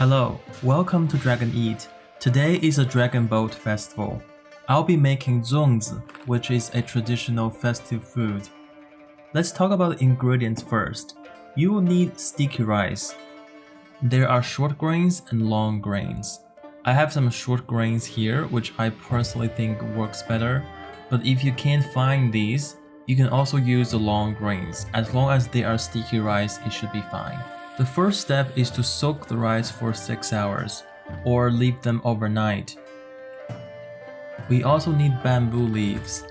Hello, welcome to Dragon Eat. Today is a Dragon Boat Festival. I'll be making Zongzi, which is a traditional festive food. Let's talk about the ingredients first. You will need sticky rice. There are short grains and long grains. I have some short grains here, which I personally think works better, but if you can't find these, you can also use the long grains. As long as they are sticky rice, it should be fine. The first step is to soak the rice for 6 hours, or leave them overnight. We also need bamboo leaves.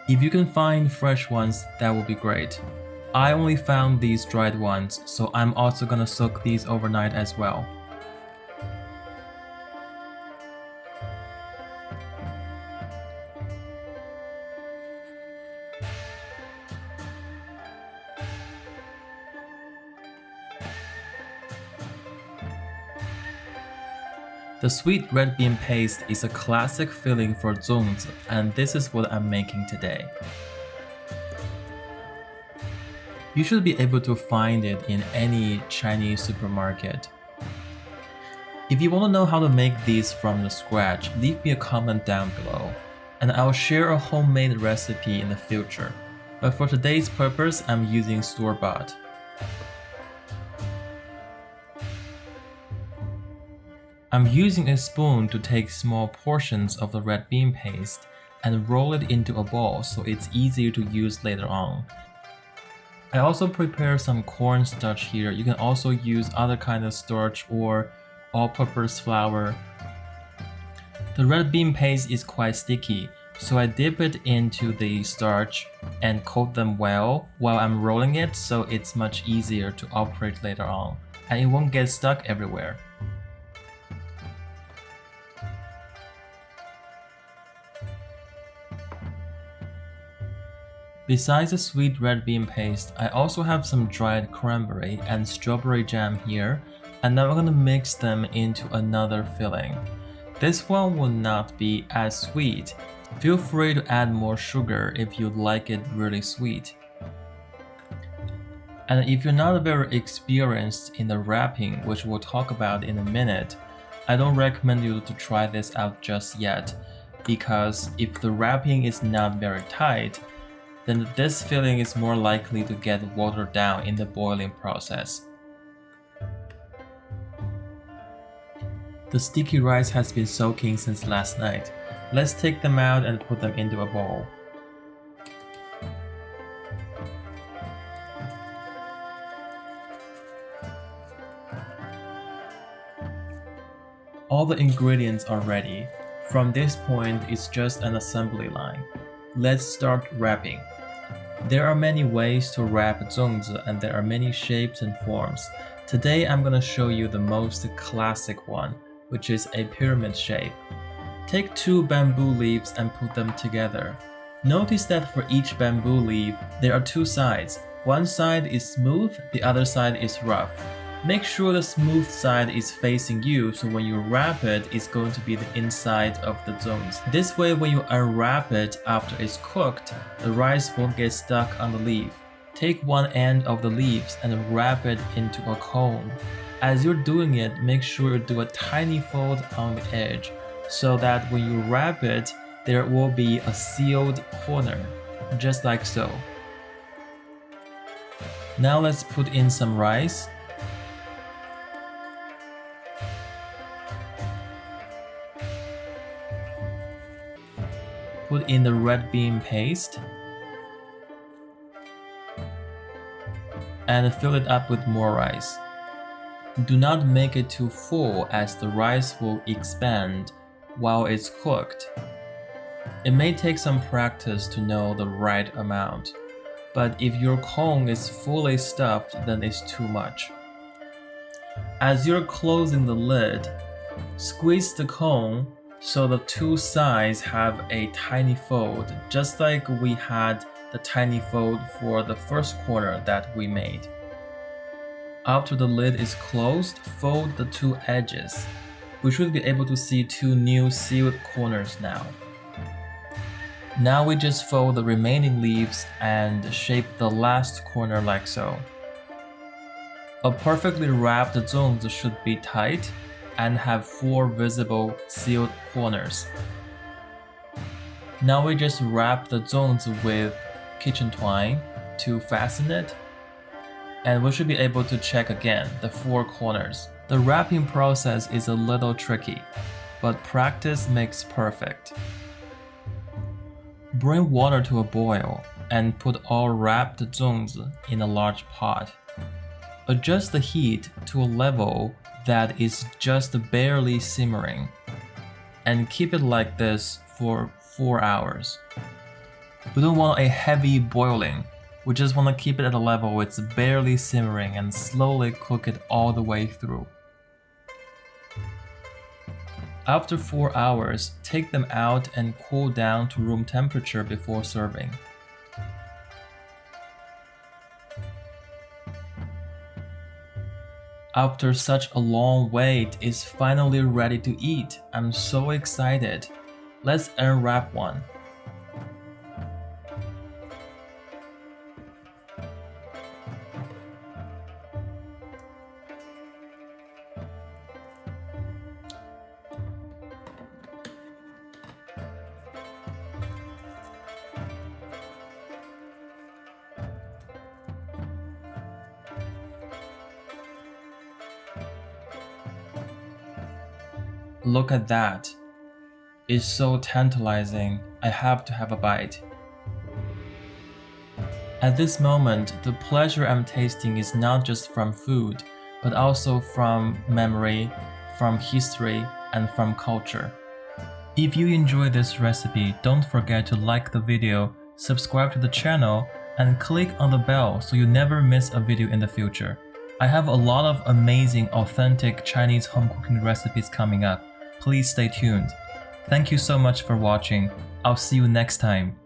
If you can find fresh ones, that would be great. I only found these dried ones, so I'm also gonna soak these overnight as well. The sweet red bean paste is a classic filling for Zongzi, and this is what I'm making today. You should be able to find it in any Chinese supermarket. If you want to know how to make these from the scratch, leave me a comment down below, and I'll share a homemade recipe in the future. But for today's purpose, I'm using store-bought. I'm using a spoon to take small portions of the red bean paste and roll it into a ball so it's easier to use later on. I also prepare some cornstarch here. You can also use other kind of starch or all-purpose flour. The red bean paste is quite sticky, so I dip it into the starch and coat them well while I'm rolling it so it's much easier to operate later on, and it won't get stuck everywhere. Besides the sweet red bean paste, I also have some dried cranberry and strawberry jam here, and now I'm gonna mix them into another filling. This one will not be as sweet. Feel free to add more sugar if you like it really sweet. And if you're not very experienced in the wrapping, which we'll talk about in a minute, I don't recommend you to try this out just yet, because if the wrapping is not very tight, then this filling is more likely to get watered down in the boiling process. The sticky rice has been soaking since last night. Let's take them out and put them into a bowl. All the ingredients are ready. From this point, it's just an assembly line. Let's start wrapping. There are many ways to wrap Zongzi, and there are many shapes and forms. Today I'm gonna show you the most classic one, which is a pyramid shape. Take 2 bamboo leaves and put them together. Notice that for each bamboo leaf, there are 2 sides. One side is smooth, the other side is rough. Make sure the smooth side is facing you, so when you wrap it, it's going to be the inside of the Zongzi. This way, when you unwrap it after it's cooked, the rice won't get stuck on the leaf. Take one end of the leaves and wrap it into a cone. As you're doing it, make sure you do a tiny fold on the edge, so that when you wrap it, there will be a sealed corner, just like so. Now let's put in some rice. Put in the red bean paste and fill it up with more rice. Do not make it too full, as the rice will expand while it's cooked. It may take some practice to know the right amount, but if your cone is fully stuffed, then it's too much. As you're closing the lid, squeeze the cone so the 2 sides have a tiny fold, just like we had the tiny fold for the first corner that we made. After the lid is closed, fold the 2 edges. We should be able to see 2 new sealed corners now. Now we just fold the remaining leaves and shape the last corner like so. A perfectly wrapped zongzi should be tight and have 4 visible sealed corners. Now we just wrap the zongzi with kitchen twine to fasten it, and we should be able to check again the 4 corners. The wrapping process is a little tricky, but practice makes perfect. Bring water to a boil and put all wrapped zongzi in a large pot. Adjust the heat to a level that is just barely simmering, and keep it like this for 4 hours. We don't want a heavy boiling, we just want to keep it at a level it's barely simmering and slowly cook it all the way through. After 4 hours, take them out and cool down to room temperature before serving. After such a long wait, it's finally ready to eat. I'm so excited. Let's unwrap one. Look at that. It's so tantalizing. I have to have a bite. At this moment, the pleasure I'm tasting is not just from food, but also from memory, from history, and from culture. If you enjoy this recipe, don't forget to like the video, subscribe to the channel, and click on the bell so you never miss a video in the future. I have a lot of amazing, authentic Chinese home cooking recipes coming up. Please stay tuned. Thank you so much for watching. I'll see you next time.